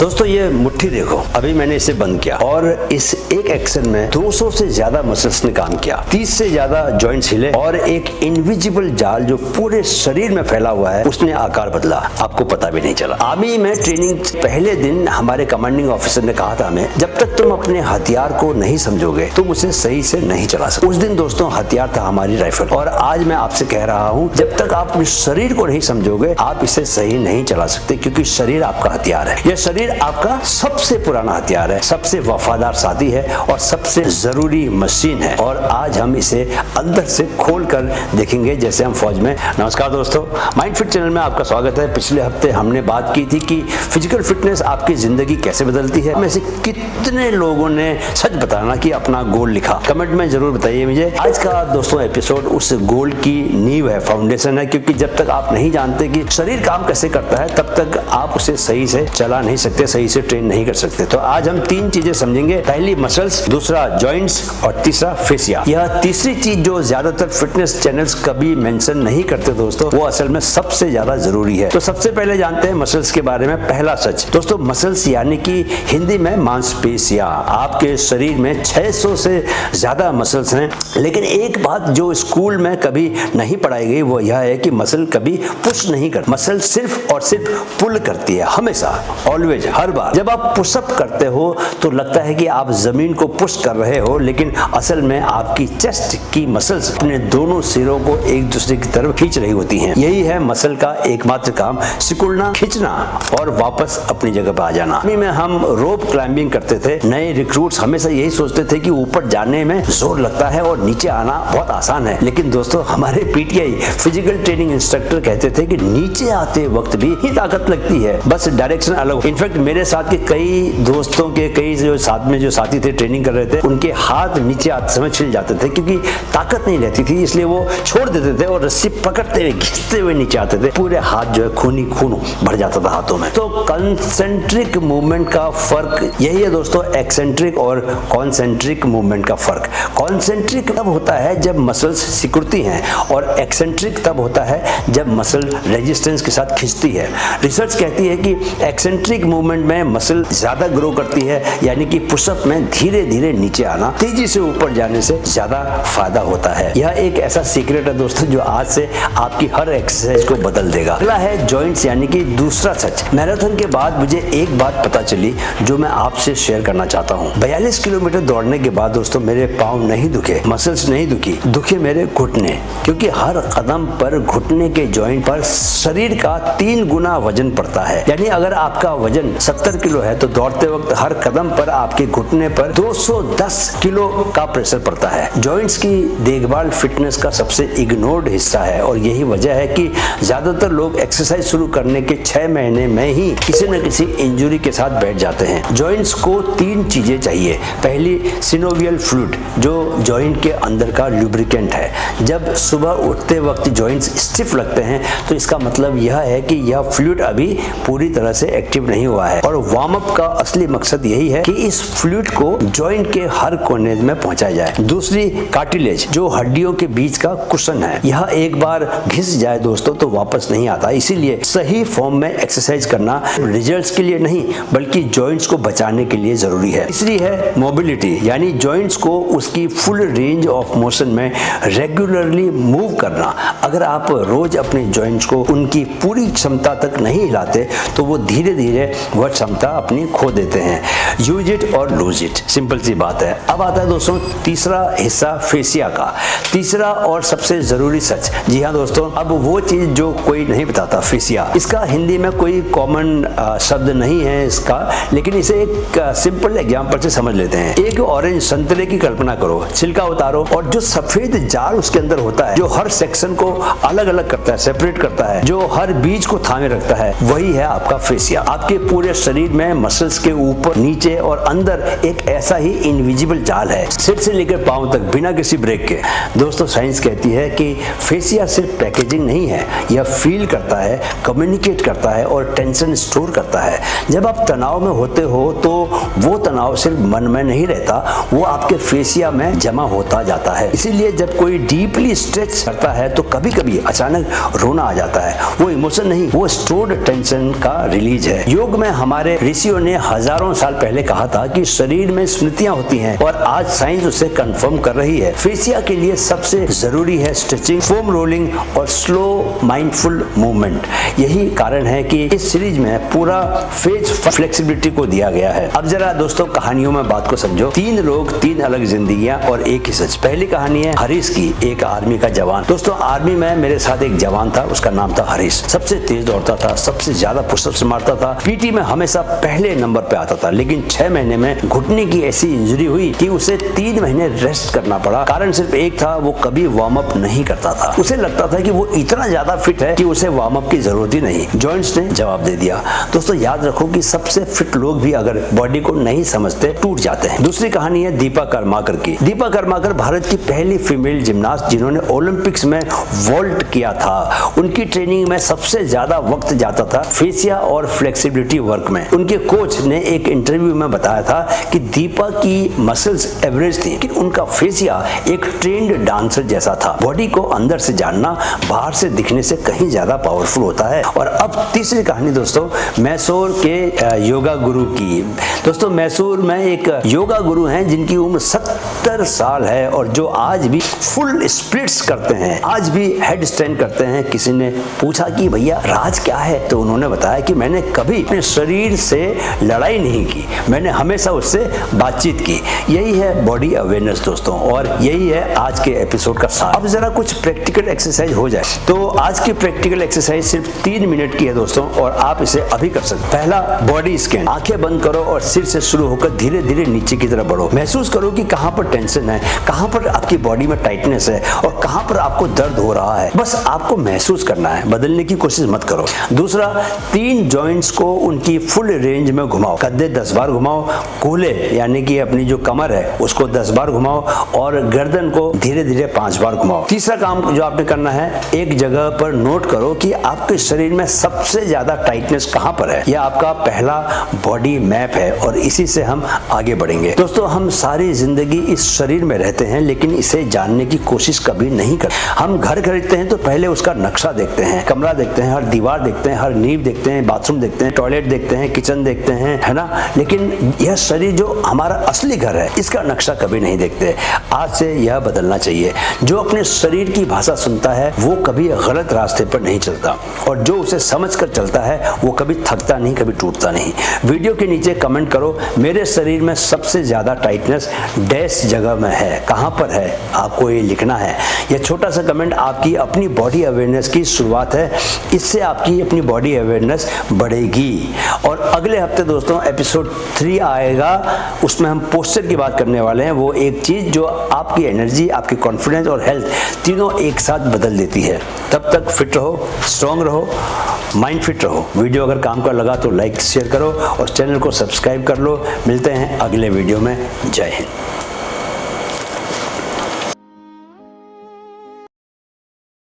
दोस्तों ये मुट्ठी देखो, अभी मैंने इसे बंद किया और इस एक एक्शन में 200 से ज्यादा मसल्स ने काम किया, 30 से ज्यादा जॉइंट्स हिले और एक इनविजिबल जाल जो पूरे शरीर में फैला हुआ है उसने आकार बदला, आपको पता भी नहीं चला। आर्मी में ट्रेनिंग पहले दिन हमारे कमांडिंग ऑफिसर ने कहा था हमें, जब तक तुम अपने हथियार को नहीं समझोगे तुम उसे सही से नहीं चला सकते। उस दिन दोस्तों हथियार था हमारी राइफल, और आज मैं आपसे कह रहा हूँ जब तक आप अपने शरीर को नहीं समझोगे आप इसे सही नहीं चला सकते, क्योंकि शरीर आपका हथियार है। यह शरीर आपका सबसे पुराना हथियार है, सबसे वफादार साथी है और सबसे जरूरी मशीन है, और आज हम इसे अंदर से खोल कर देखेंगे जैसे हम फौज में। नमस्कार दोस्तों, माइंड फिट चैनल में आपका स्वागत है। पिछले हफ्ते हमने बात की थी कि फिजिकल फिटनेस आपकी जिंदगी कैसे बदलती है। में से कितने लोगों ने सच बताना कि अपना गोल लिखा, कमेंट में जरूर बताइए मुझे। आज का दोस्तों एपिसोड उस गोल की नींव है, फाउंडेशन है, क्योंकि जब तक आप नहीं जानते कि शरीर काम कैसे करता है तब तक आप उसे सही से चला नहीं सकते, सही से ट्रेन नहीं कर सकते। तो आज हम तीन चीजें समझेंगे, पहली मसल्स, दूसरा जॉइंट्स और तीसरा फेसिया। यह तीसरी चीज जो ज्यादातर फिटनेस चैनल्स कभी मेंशन नहीं करते दोस्तों, वो असल में सबसे ज्यादा जरूरी है। तो सबसे पहले जानते हैं मसल्स के बारे में। पहला सच दोस्तों, मसल्स यानी कि हिंदी में मांसपेशियां। आपके शरीर में 600 से ज्यादा मसल्स हैं, लेकिन एक बात जो स्कूल में कभी नहीं पढ़ाई गई वो यह है कि मसल कभी पुश नहीं करती, मसल सिर्फ और सिर्फ पुल करती है, हमेशा, ऑलवेज, हर बार। जब आप पुशअप करते हो तो लगता है कि आप जमीन को पुश कर रहे हो, लेकिन असल में आपकी चेस्ट की मसल्स अपने दोनों सिरों को एक दूसरे की तरफ खींच रही होती हैं। यही है मसल का एकमात्र काम, सिकुड़ना, खींचना और वापस अपनी जगह पर आ जाना। में हम रोप क्लाइंबिंग करते थे, नए रिक्रूट्स हमेशा यही सोचते थे कि ऊपर जाने में जोर लगता है और नीचे आना बहुत आसान है, लेकिन दोस्तों हमारे पीटीआई फिजिकल ट्रेनिंग इंस्ट्रक्टर कहते थे कि नीचे आते वक्त भी ही ताकत लगती है, बस डायरेक्शन अलग। इनफैक्ट मेरे साथ के कई दोस्तों के कई जो साथ में जो साथी थे ट्रेनिंग कर रहे थे, उनके हाथ नीचे आते समय छिल जाते थे क्योंकि ताकत नहीं रहती थी, इसलिए वो छोड़ देते थे और रस्सी पकड़ते हुए घिसते हुए नीचे आते थे। पूरे हाथ जो है खून भर जाता था हाथों में। तो कंसेंट्रिक मूवमेंट का फर्क यही है दोस्तों, एक्सेंट्रिक और कॉन्सेंट्रिक मूवमेंट का फर्क। कॉन्सेंट्रिक तब होता है जब मसल्स सिकुड़ती हैं और एक्सेंट्रिक तब होता है जब मसल रेजिस्टेंस के साथ खिंचती है। रिसर्च कहती है कि एक्सेंट्रिक मूवमेंट में मसल ज्यादा ग्रो करती है, यानी कि पुशअप में धीरे धीरे नीचे आना तेजी से ऊपर जाने से ज्यादा फायदा होता है। यह एक ऐसा सीक्रेट है दोस्तों जो आज से आपकी हर एक्सरसाइज को बदल देगा। अगला है जॉइंट्स यानी कि दूसरा सच। मैराथन के बाद मुझे एक बात पता चली जो मैं आपसे शेयर करना चाहता हूँ। 42 किलोमीटर दौड़ने के बाद दोस्तों मेरे पाँव नहीं दुखे, मसल्स नहीं दुखी, दुखे मेरे घुटने, क्योंकि हर कदम पर घुटने के जॉइंट पर शरीर का 3 गुना वजन पड़ता है। यानी अगर आपका वजन 70 किलो है तो दौड़ते वक्त हर कदम पर आपके घुटने पर 210 किलो का प्रेशर पड़ता है। जॉइंट्स की देखभाल फिटनेस का सबसे इग्नोर्ड हिस्सा है, और यही वजह है कि ज्यादातर लोग एक्सरसाइज शुरू करने के 6 महीने में ही किसी न किसी इंजरी के साथ बैठ जाते हैं। जॉइंट्स को 3 चीजें चाहिए। पहली, सिनोवियल फ्लूइड जो जॉइंट के अंदर का लुब्रिकेंट है। जब सुबह उठते वक्त जॉइंट्स स्टिफ लगते हैं तो इसका मतलब यह है कि यह फ्लूइड अभी पूरी तरह से एक्टिव नहीं हुआ है, और वार्म अप का असली मकसद यही है कि इस फ्लूइड को जॉइंट के हर कोने में पहुंचाया जाए। दूसरी, कार्टिलेज जो हड्डियों के बीच का कुशन है। यह एक बार घिस जाए दोस्तों तो वापस नहीं आता, इसीलिए सही फॉर्म में एक्सरसाइज करना रिजल्ट्स के लिए नहीं बल्कि जॉइंट्स को बचाने के लिए जरूरी है। तीसरी है मोबिलिटी, यानी जॉइंट्स को उसकी फुल रेंज ऑफ मोशन में रेगुलरली मूव करना। अगर आप रोज अपने जॉइंट्स को उनकी पूरी क्षमता तक नहीं हिलाते तो वो धीरे धीरे वह क्षमता अपनी खो देते हैं। यूज इट और लूज इट, सिंपल सी बात है। अब आता है दोस्तों तीसरा हिस्सा फेसिया का, तीसरा और सबसे जरूरी सच। जी हाँ दोस्तों, अब वो चीज जो कोई नहीं बताता, फेसिया। इसका हिंदी में कोई कॉमन शब्द नहीं है इसका, लेकिन इसे एक सिंपल एग्जांपल से समझ लेते हैं। एक ऑरेंज संतरे की कल्पना करो, छिलका उतारो और जो सफेद जाल उसके अंदर होता है, जो हर सेक्शन को अलग अलग करता है, सेपरेट करता है, जो हर बीज को थामे रखता है, वही है आपका फेसिया। आपके पूरे शरीर में मसल्स के ऊपर, नीचे और अंदर एक ऐसा ही इनविजिबल जाल है, सिर से लेकर पांव तक, बिना किसी ब्रेक के। दोस्तों साइंस कहती है कि फेसिया सिर्फ पैकेजिंग नहीं है, यह फील करता है, कम्युनिकेट करता है और टेंशन स्टोर करता है। जब आप तनाव में होते हो तो वो तनाव सिर्फ मन में नहीं रहता, वो आपके फेसिया में जमा होता जाता है। इसीलिए जब कोई डीपली स्ट्रेच करता है तो कभी कभी अचानक रोना आ जाता है। वो इमोशन नहीं, वो स्टोर्ड टेंशन का रिलीज है। योग में में हमारे ऋषियों ने हजारों साल पहले कहा था कि शरीर में स्मृतियां होती हैं और आज साइंस उसे कंफर्म कर रही है। फेसिया के लिए सबसे जरूरी है स्ट्रेचिंग, फोम रोलिंग और स्लो माइंडफुल मूवमेंट। यही कारण है कि इस सीरीज में पूरा फेस फ्लेक्सिबिलिटी को दिया गया है। अब जरा दोस्तों कहानियों में बात को समझो। 3 लोग, 3 अलग जिंदगियां और एक ही सच। पहली कहानी है हरीश की, एक आर्मी का जवान। दोस्तों आर्मी में मेरे साथ एक जवान था, उसका नाम था हरीश। सबसे तेज दौड़ता था, सबसे ज्यादा पुशअप्स मारता था, पीटी में हमेशा पहले नंबर पे आता था। लेकिन 6 महीने में घुटने की ऐसी इंजरी हुई कि उसे 3 महीने रेस्ट करना पड़ा। कारण सिर्फ एक था, वो कभी वार्म अप नहीं करता था। उसे लगता था कि वो इतना ज्यादा फिट है कि उसे वार्म अप की जरूरत ही नहीं। जॉइंट्स ने जवाब दे दिया। दोस्तों याद रखो कि सबसे फिट लोग भी अगर बॉडी को नहीं समझते टूट जाते हैं। दूसरी कहानी है दीपा कर्माकर की। दीपा कर्माकर भारत की पहली फीमेल जिम्नास्ट जिन्होंने ओलंपिक्स में वॉल्ट किया था। उनकी ट्रेनिंग में सबसे ज्यादा वक्त जाता था फेसिया और फ्लेक्सिबिलिटी वर्क में। उनके कोच ने एक इंटरव्यू में बताया था कि दीपा की मसल्स एवरेज थी, लेकिन उनका फेसिया एक ट्रेंड डांसर जैसा था। बॉडी को अंदर से जानना बाहर से दिखने से कहीं ज्यादा पावरफुल होता है। और अब तीसरी कहानी दोस्तों मैसूर के योगा गुरु की। दोस्तों मैसूर में एक योगा गुरु हैं जिनकी उम्र 70 साल है और जो आज भी फुल स्प्लिट्स करते हैं, आज भी हेड स्टैंड करते हैं। किसी ने पूछा कि भैया राज क्या है, तो उन्होंने बताया कि मैंने कभी अपने शरीर से लड़ाई नहीं की, मैंने हमेशा उससे बातचीत की। यही है बॉडी अवेयरनेस दोस्तों, और यही है आज के एपिसोड का सार। अब जरा कुछ प्रैक्टिकल एक्सरसाइज हो जाए। तो आज की प्रैक्टिकल एक्सरसाइज सिर्फ 3 मिनट की है दोस्तों, और आप इसे अभी कर सकते हैं। पहला बॉडी स्कैन। आंखें बंद करो और सिर से शुरू होकर धीरे धीरे नीचे की तरफ बढ़ो। महसूस करो कि कहां पर टेंशन है, कहां पर आपकी बॉडी में टाइटनेस है और कहां पर आपको दर्द हो रहा है। बस आपको महसूस करना है, बदलने की कोशिश मत करो। दूसरा 3 जॉइंट्स को उनकी फुल रेंज में घुमाओ। कद्दे 10 बार घुमाओ, कूल्हे यानी कि अपनी जो कमर है उसको 10 बार घुमाओ और गर्दन को धीरे धीरे 5 बार घुमाओ। तीसरा काम जो आपने करना है, एक जगह पर नोट करो कि आपके शरीर में सबसे ज्यादा टाइटनेस कहां पर है। यह आपका पहला बॉडी मैप है और इसी से हम आगे बढ़ेंगे। दोस्तों हम सारी जिंदगी इस शरीर में रहते हैं, लेकिन इसे जानने की कोशिश कभी नहीं करते। हम घर खरीदते हैं तो पहले उसका नक्शा देखते हैं, कमरा देखते हैं, हर दीवार देखते हैं, हर नींव देखते हैं, बाथरूम देखते हैं, टॉयलेट देखते हैं, किचन देखते हैं, है ना। लेकिन यह शरीर जो हमारा असली घर है, इसका नक्शा कभी नहीं देखते। आज से यह बदलना चाहिए। जो अपने शरीर की भाषा सुनता है वो कभी गलत रास्ते पर नहीं चलता, और जो उसे समझ कर चलता है वो कभी थकता नहीं, कभी टूटता नहीं। वीडियो के नीचे कमेंट करो, मेरे शरीर में सबसे ज्यादा टाइटनेस डैश जगह में है, कहां पर है, आपको ये लिखना है। यह छोटा सा कमेंट आपकी अपनी बॉडी अवेयरनेस की शुरुआत है। इससे आपकी अपनी बॉडी अवेयरनेस बढ़ेगी। और अगले हफ्ते दोस्तों एपिसोड 3 आएगा, उसमें हम पोस्चर की बात करने वाले हैं। वो एक चीज जो आपकी एनर्जी, आपकी कॉन्फिडेंस और हेल्थ तीनों एक साथ बदल देती है। तब तक फिट रहो, स्ट्रांग रहो, माइंड फिट रहो। वीडियो अगर काम का लगा तो लाइक शेयर करो और चैनल को सब्सक्राइब कर लो। मिलते हैं अगले वीडियो में। जय हिंद।